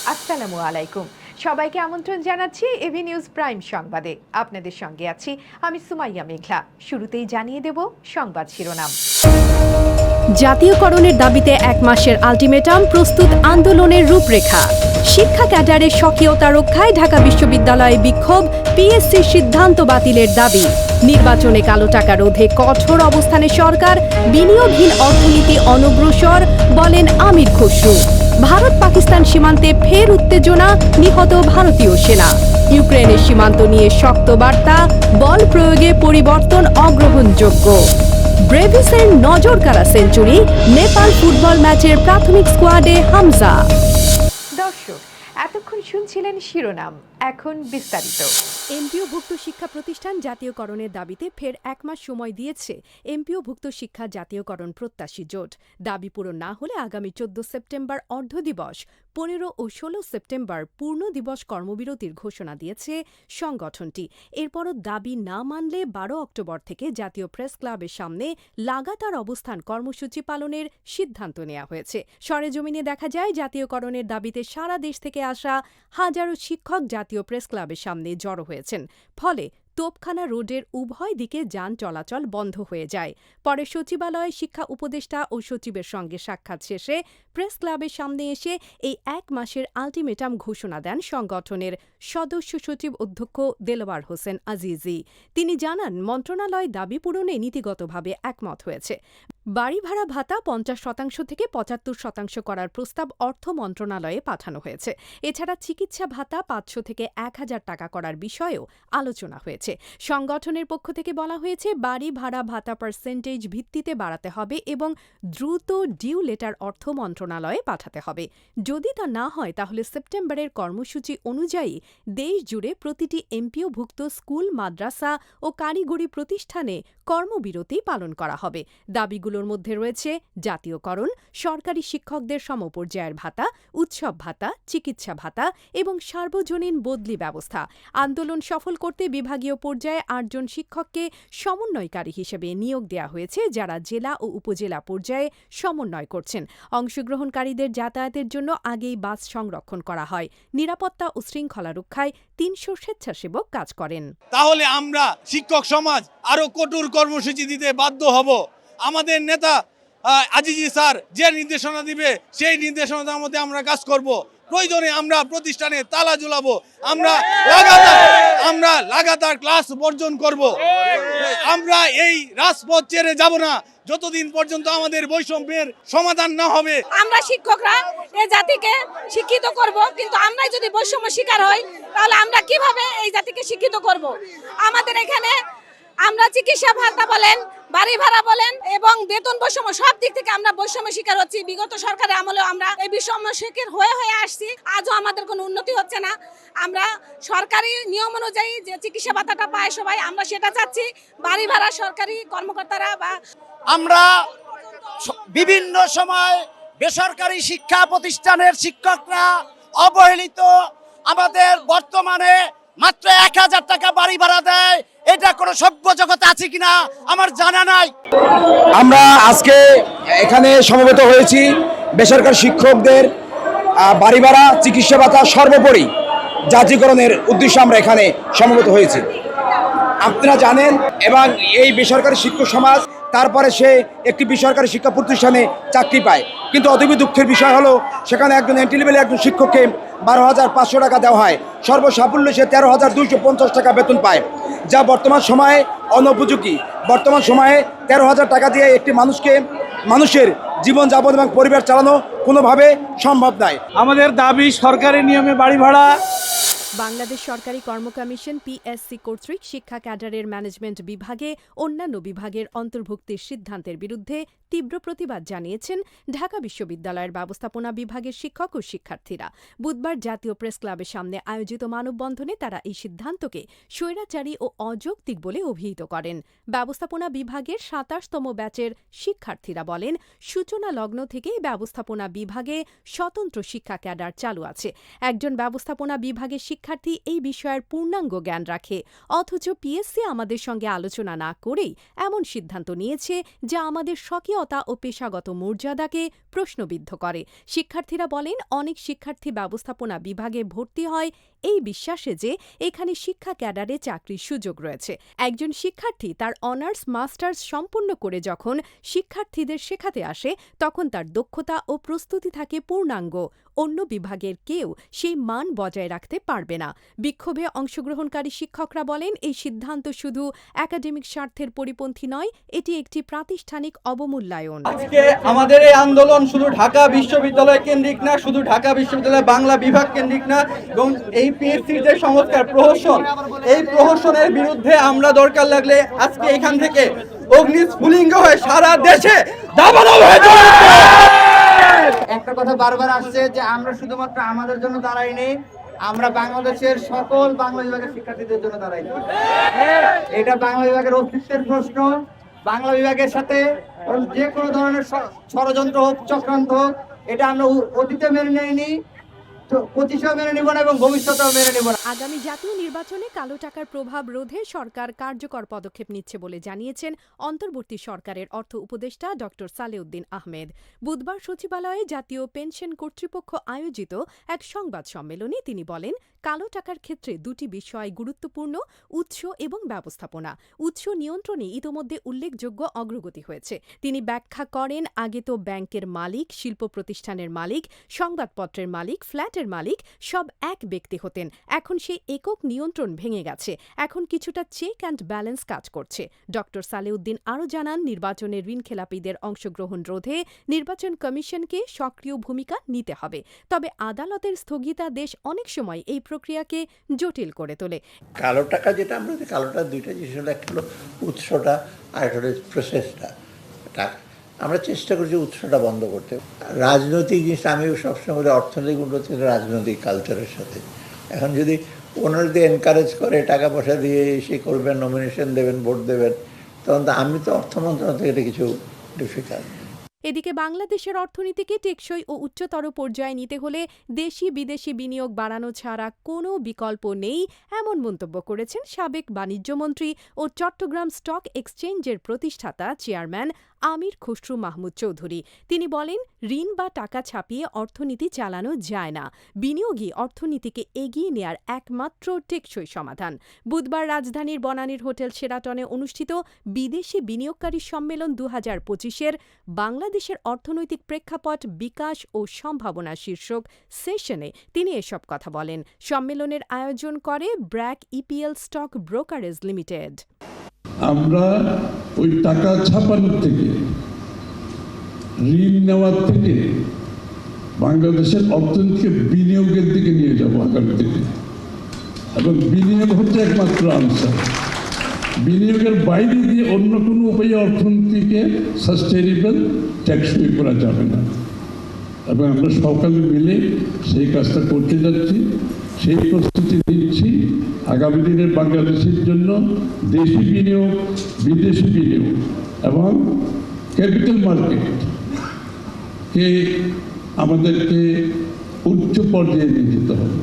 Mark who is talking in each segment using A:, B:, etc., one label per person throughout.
A: আসসালামু আলাইকুম। সবাইকে আমন্ত্রণ জানাচ্ছি এবি নিউজ প্রাইম সংবাদে। আপনাদের সঙ্গে আছি আমি সুমাইয়া মেঘলা। শুরুতেই জানিয়ে দেব সংবাদ শিরোনাম।
B: জাতীয়করণের দাবিতে ১ মাসের আলটিমেটাম, প্রস্তুত আন্দোলনের রূপরেখা। শিক্ষা ক্যাডারের স্বকীয়তা রক্ষায় ঢাকা বিশ্ববিদ্যালয়ে বিক্ষোভ, পিএসসির সিদ্ধান্ত বাতিলের দাবি। নির্বাচনে কালো টাকা রোধে কঠোর অবস্থানে সরকার, বিনিয়োগহীন অর্থনীতি অনগ্রসর, বলেন আমির খসরু। ভারত পাকিস্তান সীমান্তে ফের উত্তেজনা, নিহত ভারতীয় সেনা। ইউক্রেনের সীমান্ত নিয়ে শক্ত বার্তা, বল প্রয়োগে পরিবর্তন অগ্রহণযোগ্য। ব্রেভিসের নজরকাড়া সেঞ্চুরি, নেপাল ফুটবল ম্যাচের প্রাথমিক স্কোয়াডে হামজা।
A: দর্শক, এতক্ষণ শুনছিলেন শিরোনাম, এখন বিস্তারিত।
B: এমপিওভুক্ত শিক্ষা প্রতিষ্ঠান জাতীয়করণের দাবিতে ফের ১ মাস সময় দিয়েছে এমপিওভুক্ত শিক্ষা জাতীয়করণ প্রত্যাশী জোট। দাবি পূরণ না হলে আগামী ১৪ সেপ্টেম্বর অর্ধদিবস, ১৫ ও ১৬ সেপ্টেম্বর পূর্ণ দিবস কর্মবিরতির ঘোষণা দিয়েছে সংগঠনটি। এরপরও দাবি না মানলে ১২ অক্টোবর থেকে জাতীয় প্রেস ক্লাবের সামনে লাগাতার অবস্থান কর্মসূচি পালনের সিদ্ধান্ত নেওয়া হয়েছে। সরেজমিনে দেখা যায়, জাতীয়করণের দাবিতে সারা দেশ থেকে আসা হাজারো শিক্ষক জাতীয় প্রেস ক্লাবের সামনে জড়ো হয়েছেন। ফলে তোপখানা রোডের উভয় দিকে যান চলাচল বন্ধ হয়ে যায়। পরে সচিবালয়ে শিক্ষা উপদেষ্টা ও সচিবের সঙ্গে সাক্ষাৎ শেষে প্রেস ক্লাবের সামনে এসে এই ১ মাসের আলটিমেটাম ঘোষণা দেন সংগঠনের সদস্য সচিব অধ্যক্ষ দেলোয়ার হোসেন আজিজি। তিনি জানান, মন্ত্রণালয় দাবি পূরণে নীতিগতভাবে একমত হয়েছে। বাড়ি ভাড়া ভাতা ৫০% থেকে ৭৫% করার প্রস্তাব অর্থ মন্ত্রণালয়ে পাঠানো হয়েছে। এছাড়া চিকিৎসা ভাতা ৫০০ থেকে ১,০০০ টাকা করার বিষয়েও আলোচনা হয়েছে। সংগঠনের পক্ষ থেকে বলা হয়েছে, বাড়ি ভাড়া ভাতা পার্সেন্টেজ ভিত্তিতে বাড়াতে হবে এবং দ্রুত ডিউ লেটার অর্থ মন্ত্রণালয়ে পাঠাতে হবে। যদি তা না হয় তাহলে সেপ্টেম্বরের কর্মসূচি অনুযায়ী দেশ জুড়ে প্রতিটি এমপিওভুক্ত স্কুল, মাদ্রাসা ও কারিগরি প্রতিষ্ঠানে কর্মবিরতি পালন করা হবে। দাবিগুলোর মধ্যে রয়েছে জাতীয়করণ, সরকারি শিক্ষকদের সমপর্যায়ের ভাতা, উৎসব ভাতা, চিকিৎসা ভাতা এবং সার্বজনীন বদলি ব্যবস্থা। আন্দোলন সফল করতে বিভাগীয় পর্যায়ে ৮ জন শিক্ষককে সমন্বয়কারী হিসেবে নিয়োগ দেওয়া হয়েছে, যারা জেলা ও উপজেলা পর্যায়ে সমন্বয় করছেন। অংশগ্রহণকারীদের যাতায়াতের জন্য আগেই বাস সংরক্ষণ করা হয়। নিরাপত্তা ও শৃঙ্খলা রক্ষায় ৩০০ স্বেচ্ছাসেবক কাজ করেন।
C: তাহলে আমরা শিক্ষক সমাজ আরো কঠোর কর্মসূচি দিতে বাধ্য হব। আমাদের নেতা আজিজি স্যার যে নির্দেশনা দিবে সেই নির্দেশনার মধ্যে আমরা কাজ করব। প্রয়োজনে আমরা প্রতিষ্ঠানে তালা ঝুলাবো। আমরা লাগাতার ক্লাস বর্জন করব। আমরা এই রাজপথ ছেড়ে যাব না যতদিন পর্যন্ত আমাদের বৈষম্যের সমাধান না হবে।
D: আমরা শিক্ষকরা এই জাতিকে শিক্ষিত করব, কিন্তু আমরাই যদি বৈষম্য শিকার হই তাহলে আমরা কিভাবে এই জাতিকে শিক্ষিত করব? আমাদের এখানে আমরা চিকিৎসা ভাতা বলেন, বাড়ি ভাড়া বলেন এবং বেতন বৈষম্য, সব দিক থেকে আমরা বৈষম্য শিকার হচ্ছি। বিগত সরকারের আমলেও আমরা এই বৈষম্য শিকার হয়ে আসছি। আজও আমাদের কোনো উন্নতি হচ্ছে না। আমরা সরকারি নিয়ম অনুযায়ী যে চিকিৎসা ভাতাটা পায় সবাই, আমরা সেটা চাচ্ছি। বাড়ি ভাড়া সরকারি কর্মকর্তারা বা
E: আমরা বিভিন্ন সময় বেসরকারি শিক্ষা প্রতিষ্ঠানের শিক্ষকরা অবহেলিত। আমাদের বর্তমানে মাত্র ১,০০০ টাকা বাড়ি ভাড়া দেয়। এটা কোনো সভ্য জগতে আছে কিনা আমার জানা নাই।
F: আমরা আজকে এখানে সমবেত হয়েছি বেসরকারি শিক্ষকদের বাড়ি ভাড়া, চিকিৎসা ভাতা সর্বোপরি জাতীয়করণের উদ্দেশ্যে আমরা এখানে সমবেত হয়েছি। আপনারা জানেন, এবং এই বেসরকারি শিক্ষক সমাজ তারপরে সে একটি বেসরকারি শিক্ষা প্রতিষ্ঠানে চাকরি পায়, কিন্তু অতীব দুঃখের বিষয় হলো সেখানে একজন এন্ট্রি লেভেলের একজন শিক্ষককে ১২,৫০০ টাকা দেওয়া হয়। সর্বসাফল্য সে ১৩,২৫০ টাকা বেতন পায়, যা বর্তমান সময়ে অনুপযোগী। বর্তমান সময়ে ১৩,০০০ টাকা দিয়ে একটি মানুষের জীবনযাপন এবং পরিবার চালানো কোনোভাবে সম্ভব নয়।
G: আমাদের দাবি সরকারি নিয়মে বাড়ি ভাড়া।
B: বাংলাদেশ সরকারি কর্মকমিশন পিএসসি কর্তৃক শিক্ষা ক্যাডারের ম্যানেজমেন্ট বিভাগে অন্যান্য বিভাগের অন্তর্ভুক্তির সিদ্ধান্তের বিরুদ্ধে তীব্র প্রতিবাদ জানিয়েছেন ঢাকা বিশ্ববিদ্যালয়ের ব্যবস্থাপনা বিভাগের শিক্ষক ও শিক্ষার্থীরা। বুধবার জাতীয় প্রেস ক্লাবের সামনে আয়োজিত মানববন্ধনে তারা এই সিদ্ধান্তকে স্বৈরাচারী ও অযৌক্তিক বলে অভিহিত করেন। ব্যবস্থাপনা বিভাগের ২৭তম ব্যাচের শিক্ষার্থীরা বলেন, সূচনা লগ্ন থেকেই ব্যবস্থাপনা বিভাগে স্বতন্ত্র শিক্ষা ক্যাডার চালু আছে। একজন ব্যবস্থাপনা বিভাগের শিক্ষার্থী এই বিষয়ের পূর্ণাঙ্গ জ্ঞান রাখে, অথচ পিএসসি আমাদের সঙ্গে আলোচনা না করেই এমন সিদ্ধান্ত নিয়েছে যা আমাদের স্বকীয়তা ও পেশাগত মর্যাদাকে প্রশ্নবিদ্ধ করে। শিক্ষার্থীরা বলেন, অনেক শিক্ষার্থী ব্যবস্থাপনা বিভাগে ভর্তি হয় এই বিশ্বাসে যে এখানে শিক্ষা ক্যাডারে চাকরির সুযোগ রয়েছে। একজন শিক্ষার্থী তার অনার্স মাস্টার্স সম্পূর্ণ করে যখন শিক্ষার্থীদের শেখাতে আসে, তখন তার দক্ষতা ও প্রস্তুতি থাকে পূর্ণাঙ্গ। অন্য বিভাগের কেউ সেই মান বজায় রাখতে পারবে না। বিক্ষোভে অংশগ্রহণকারী শিক্ষকরা বলেন, এই সিদ্ধান্ত শুধু একাডেমিক স্বার্থের পরিপন্থী নয়, এটি একটি প্রাতিষ্ঠানিক অবমূল্যায়ন।
G: আজকে আমাদের এই আন্দোলন শুধু ঢাকা বিশ্ববিদ্যালয় কেন্দ্রিক না, শুধু ঢাকা বিশ্ববিদ্যালয় বাংলা বিভাগ কেন্দ্রিক না, এবং এই পিএসসির যে সংস্কার প্রহসন, এই প্রহসনের বিরুদ্ধে আমরা দরকার লাগলে আজকে এখান থেকে অগ্নিস্ফুলিঙ্গ হয়ে সারা দেশে দাবানল হয়ে যাবে।
H: একটা কথা বারবার আসছে যে আমরা শুধুমাত্র আমাদের জন্য দাঁড়াইনি, আমরা বাংলাদেশের সকল বাংলা বিভাগের শিক্ষার্থীদের জন্য দাঁড়াইনি। এটা বাংলা বিভাগের অস্তিত্বের প্রশ্ন। বাংলা বিভাগের সাথে যে কোনো ধরনের ষড়যন্ত্র হোক, চক্রান্ত হোক, এটা আমরা অতীতে মেনে নেইনি, 25-এও মেনে নিব না এবং ভবিষ্যতেও মেনে নিব না।
B: আগামী জাতীয় নির্বাচনে কালো টাকার প্রভাব রোধে সরকার কার্যকর পদক্ষেপ নিচ্ছে বলে জানিয়েছেন অন্তর্বর্তী সরকারের অর্থ উপদেষ্টা ড সালেউদ্দিন আহমেদ। বুধবার সচিবালয়ে জাতীয় পেনশন কর্তৃপক্ষ আয়োজিত এক সংবাদ সম্মেলনে তিনি বলেন, কালো টাকার ক্ষেত্রে দুটি বিষয় গুরুত্বপূর্ণ: উৎস এবং ব্যবস্থাপনা। উৎস নিয়ন্ত্রণে ইতোমধ্যে উল্লেখযোগ্য অগ্রগতি হয়েছে। তিনি ব্যাখ্যা করেন, আগে তো ব্যাংকের মালিক, শিল্প প্রতিষ্ঠানের মালিক, সংবাদপত্রের মালিক, ফ্ল্যাটের মালিক সব এক ব্যক্তি হতেন। এখন সেই একক নিয়ন্ত্রণ ভেঙে গেছে। এখন কিছুটা চেক অ্যান্ড ব্যালেন্স কাজ করছে। ড সালেউদ্দিন আরও জানান, নির্বাচনে ঋণখেলাপিদের অংশগ্রহণ রোধে নির্বাচন কমিশনকে সক্রিয় ভূমিকা নিতে হবে। তবে আদালতের স্থগিতাদেশ অনেক সময় এই প্রক্রিয়াকে জটিল করে তোলে।
I: কালো টাকা যেটা আমরা কালোটা দুইটা জিনিস হলো, একটা হলো উৎসটা আর একটা হলো প্রসেসটা। টাকা আমরা চেষ্টা করছি উৎসটা বন্ধ করতে। রাজনৈতিক জিনিসটা আমি সবসময় বলি, অর্থনৈতিক উন্নতি রাজনৈতিক কালচারের সাথে। এখন যদি ওনারা যদি এনকারেজ করে টাকা পয়সা দিয়ে সে করবেন, নমিনেশন দেবেন, ভোট দেবেন, তখন তো আমি তো অর্থ মন্ত্রণালয় থেকে এটা কিছু ডিফিকাল্ট।
B: এদিকে বাংলাদেশের অর্থনীতিকে টেকসই ও উচ্চতর পর্যায়ে নিতে হলে দেশি বিদেশি বিনিয়োগ বাড়ানো ছাড়া কোনো বিকল্প নেই, এমন মন্তব্য করেছেন সাবেক বাণিজ্যমন্ত্রী ও চট্টগ্রাম স্টক এক্সচেঞ্জের প্রতিষ্ঠাতা চেয়ারম্যান আমির খসরু মাহমুদ চৌধুরী। তিনি বলেন, ঋণ বা টাকা ছাপিয়ে অর্থনীতি চালানো যায় না। বিনিয়োগই অর্থনীতিকে এগিয়ে নেয়ার একমাত্র টেকসই সমাধান। বুধবার রাজধানীর বনানীর হোটেল শেরাটনে অনুষ্ঠিত বিদেশি বিনিয়োগকারী সম্মেলন 2025-এর বাংলাদেশের অর্থনৈতিক প্রেক্ষাপট, বিকাশ ও সম্ভাবনা শীর্ষক সেশনে তিনি এসব কথা বলেন। সম্মেলনের আয়োজন করে BRAC EPL stock brokerage limited.
J: আমরা ওই টাকা ছাপানোর থেকে, ঋণ নেওয়ার থেকে বাংলাদেশের অর্থনীতিকে বিনিয়োগের দিকে নিয়ে যাব আগামী দিনে, এবং বিনিয়োগ হচ্ছে একমাত্র আনসার। বিনিয়োগের বাইরে দিয়ে অন্য কোনো উপায়ে অর্থনীতিকে সাস্টেইনেবল, টেকসই করা যাবে না, এবং আমরা সকলে মিলে সেই কাজটা করতে যাচ্ছি, সেই প্রস্তুতি নিচ্ছি। আগামী দিনের বাংলাদেশের জন্য দেশি বিনিয়োগ, বিদেশি বিনিয়োগ এবং ক্যাপিটাল মার্কেটকে আমাদেরকে উচ্চ পর্যায়ে নিয়ে যেতে হবে।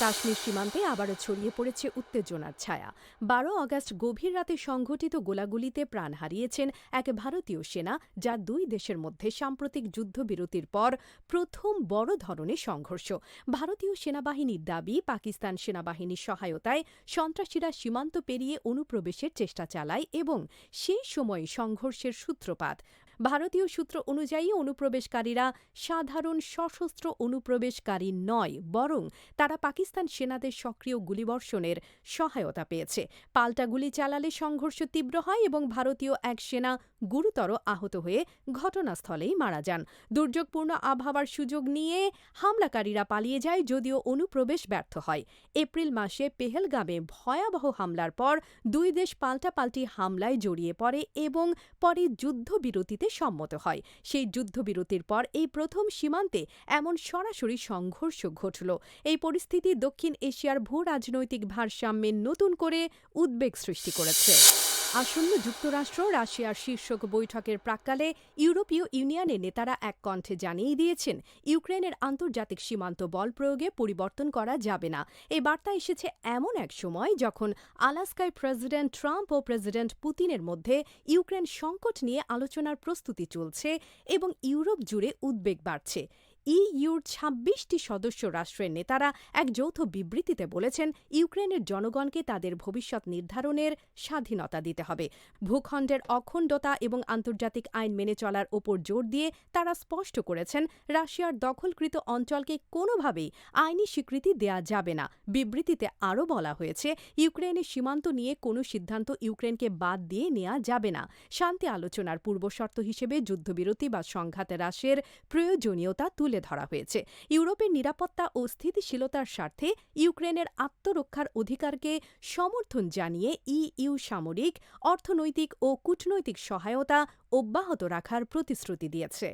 B: কাশ্মীর সীমান্তে আবারও ছড়িয়ে পড়েছে উত্তেজনার ছায়া। 12 আগস্ট গভীর রাতে সংঘটিত গোলাগুলিতে প্রাণ হারিয়েছেন এক ভারতীয় সেনা, যা দুই দেশের মধ্যে সাম্প্রতিক যুদ্ধবিরতির পর প্রথম বড় ধরনের সংঘর্ষ। ভারতীয় সেনাবাহিনীর দাবি, পাকিস্তান সেনাবাহিনীর সহায়তায় সন্ত্রাসীরা সীমান্ত পেরিয়ে অনুপ্রবেশের চেষ্টা চালায় এবং সেই সময় সংঘর্ষের সূত্রপাত। ভারতীয় সূত্র অনুযায়ী অনুপ্রবেশকারীরা সাধারণ সশস্ত্র অনুপ্রবেশকারী নয়, বরং তারা পাকিস্তান সেনাদের সক্রিয় গুলিবর্ষণের সহায়তা পেয়েছে। পাল্টা গুলি চালালে সংঘর্ষ তীব্র হয় এবং ভারতীয় এক সেনা গুরুতর আহত হয়ে ঘটনাস্থলেই মারা যান। দুর্যোগপূর্ণ আবহাওয়ার সুযোগ নিয়ে হামলাকারীরা পালিয়ে যায়, যদিও অনুপ্রবেশ ব্যর্থ হয়। এপ্রিল মাসে পেহেলগামে ভয়াবহ হামলার পর দুই দেশ পাল্টাপাল্টি হামলায় জড়িয়ে পড়ে এবং পরে যুদ্ধবিরতিতে সম্মত হয়। সেই যুদ্ধবিরতির পর এই প্রথম সীমান্তে এমন সরাসরি সংঘর্ষ ঘটল। এই পরিস্থিতি দক্ষিণ এশিয়ার ভূ রাজনৈতিক ভারসাম্যে নতুন করে উদ্বেগ সৃষ্টি করেছে। আসন্ন যুক্তরাষ্ট্র রাশিয়ার শীর্ষ বৈঠকের প্রাক্কালে ইউরোপীয় ইউনিয়নের নেতারা এক কণ্ঠে জানিয়ে দিয়েছেন ইউক্রেনের আন্তর্জাতিক সীমান্ত বল প্রয়োগে পরিবর্তন করা যাবে না। এই বার্তা এসেছে এমন এক সময় যখন আলাস্কায় প্রেসিডেন্ট ট্রাম্প ও প্রেসিডেন্ট পুতিনের মধ্যে ইউক্রেন সংকট নিয়ে আলোচনার প্রস্তুতি চলছে এবং ইউরোপ জুড়ে উদ্বেগ বাড়ছে। ইইউর ২৬টি সদস্য রাষ্ট্রের নেতারা এক যৌথ বিবৃতিতে বলেছেন ইউক্রেনের জনগণকে তাদের ভবিষ্যৎ নির্ধারণের স্বাধীনতা দিতে হবে। ভূখণ্ডের অখণ্ডতা এবং আন্তর্জাতিক আইন মেনে চলার ওপর জোর দিয়ে তারা স্পষ্ট করেছেন রাশিয়ার দখলকৃত অঞ্চলকে কোনোভাবেই আইনি স্বীকৃতি দেয়া যাবে না। বিবৃতিতে আরও বলা হয়েছে ইউক্রেনের সীমান্ত নিয়ে কোনো সিদ্ধান্ত ইউক্রেনকে বাদ দিয়ে নেওয়া যাবে না। শান্তি আলোচনার পূর্বশর্ত হিসেবে যুদ্ধবিরতি বা সংঘাত হ্রাসের প্রয়োজনীয়তা তুলে ধরা হয়েছে। ইউরোপের নিরাপত্তা ও স্থিতিশীলতার স্বার্থে ইউক্রেনের আত্মরক্ষার অধিকারকে সমর্থন জানিয়ে ইইউ সামরিক, অর্থনৈতিক ও কূটনৈতিক সহায়তা অব্যাহত রাখার প্রতিশ্রুতি দিয়েছে।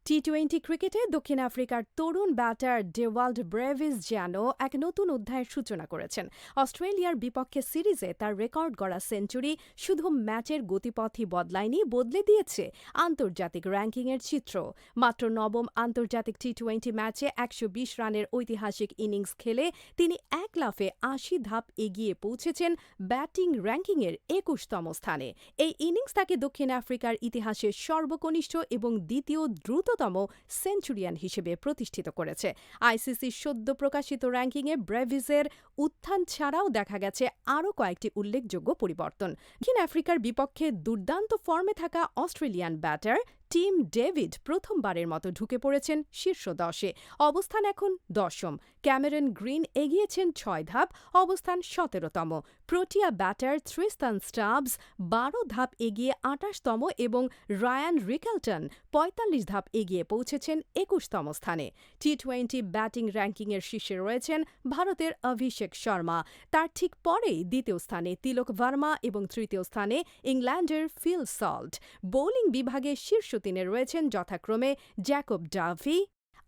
B: টি-20 ক্রিকেটে দক্ষিণ আফ্রিকার তরুণ ব্যাটার ডেওয়াল্ড ব্রেভিস যেন এক নতুন অধ্যায়ের সূচনা করেছেন। অস্ট্রেলিয়ার বিপক্ষে সিরিজে তার রেকর্ড গড়া সেঞ্চুরি শুধু ম্যাচের গতিপথই বদলায়নি, বদলে দিয়েছে আন্তর্জাতিক র্যাঙ্কিংয়ের চিত্র। মাত্র নবম আন্তর্জাতিক টি-20 ম্যাচে ১২০ রানের ঐতিহাসিক ইনিংস খেলে তিনি এক লাফে ৮০ ধাপ এগিয়ে পৌঁছেছেন ব্যাটিং র্যাঙ্কিংয়ের ২১তম স্থানে। এই ইনিংস তাকে দক্ষিণ আফ্রিকার ইতিহাসের সর্বকনিষ্ঠ এবং দ্বিতীয় দ্রুততম সেঞ্চুরিয়ান হিসেবে প্রতিষ্ঠিত করেছে। আইসিসির সদ্য প্রকাশিত র্যাঙ্কিংয়ে ব্রেভিসের উত্থান ছাড়াও দেখা গেছে আরও কয়েকটি উল্লেখযোগ্য পরিবর্তন। দক্ষিণ আফ্রিকার বিপক্ষে দুর্দান্ত ফর্মে থাকা অস্ট্রেলিয়ান ব্যাটার টিম ডেভিড প্রথমবারের মতো ঢুকে পড়েছেন শীর্ষ ১০-এ। অবস্থান এখন ১০ম। ক্যামেরন গ্রিন এগিয়েছেন ৬ ধাপ, অবস্থান ১৭তম। প্রোটিয়া ব্যাটার থ্রিস্তান স্টাবস ১২ ধাপ এগিয়ে ২৮তম এবং রায়ান রিকেলটন ৪৫ ধাপ এগিয়ে পৌঁছেছেন ২১তম স্থানে। টি-20 ব্যাটিং র্যাঙ্কিংয়ের শীর্ষে রয়েছেন ভারতের অভিষেক শর্মা, তার ঠিক পরেই দ্বিতীয় স্থানে তিলক ভার্মা এবং তৃতীয় স্থানে ইংল্যান্ডের ফিল সল্ট। বোলিং বিভাগে শীর্ষ ৩-এ রয়েছেন যথাক্রমে জ্যাকব ডাভি,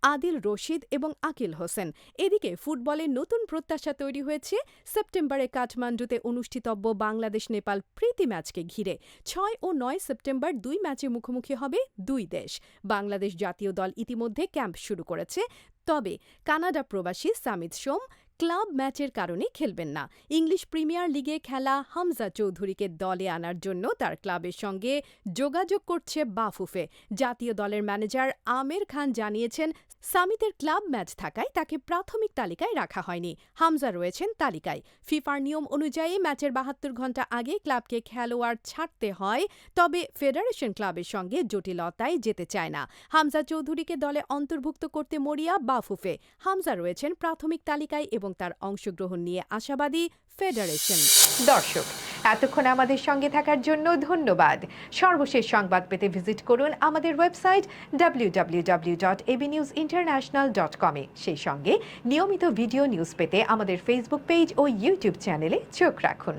B: আদিল রশিদ এবং আকিল হোসেন। এদিকে ফুটবলে নতুন প্রত্যাশা তৈরি হয়েছে সেপ্টেম্বরে কাঠমান্ডুতে অনুষ্ঠিতব্য বাংলাদেশ-নেপাল প্রীতি ম্যাচকে ঘিরে। ৬ ও ৯ সেপ্টেম্বর ২ ম্যাচে মুখোমুখি হবে দুই দেশ। বাংলাদেশ জাতীয় দল ইতিমধ্যে ক্যাম্প শুরু করেছে, তবে কানাডা প্রবাসী সামিত সোম ক্লাব ম্যাচের কারণে খেলবেন না। ইংলিশ প্রিমিয়ার লিগে খেলা হামজা চৌধুরীকে দলে আনার জন্য তার ক্লাবের সঙ্গে যোগাযোগ করছে বাফুফে। জাতীয় দলের ম্যানেজার আমির খান জানিয়েছেন সামিতের ক্লাব ম্যাচ থাকায় তাকে প্রাথমিক তালিকায় রাখা হয়নি। হামজা রয়েছেন তালিকায়। ফিফার নিয়ম অনুযায়ী ম্যাচের ৭২ ঘণ্টা আগে ক্লাবকে খেলোয়াড় ছাড়তে হয়, তবে ফেডারেশন ক্লাবের সঙ্গে জটিলতায় যেতে চায় না। হামজা চৌধুরীকে দলে অন্তর্ভুক্ত করতে মরিয়া বাফুফে। হামজা রয়েছেন প্রাথমিক তালিকায় এবং তার অংশগ্রহণ নিয়ে আশাবাদী ফেডারেশন।
A: দর্শক, এতক্ষণ আমাদের সঙ্গে থাকার জন্য ধন্যবাদ। সর্বশেষ সংবাদ পেতে ভিজিট করুন আমাদের ওয়েবসাইট www.abnewsinternational.com-এ। সেই সঙ্গে নিয়মিত ভিডিও নিউজ পেতে আমাদের ফেসবুক পেজ ও ইউটিউব চ্যানেলে চোখ রাখুন।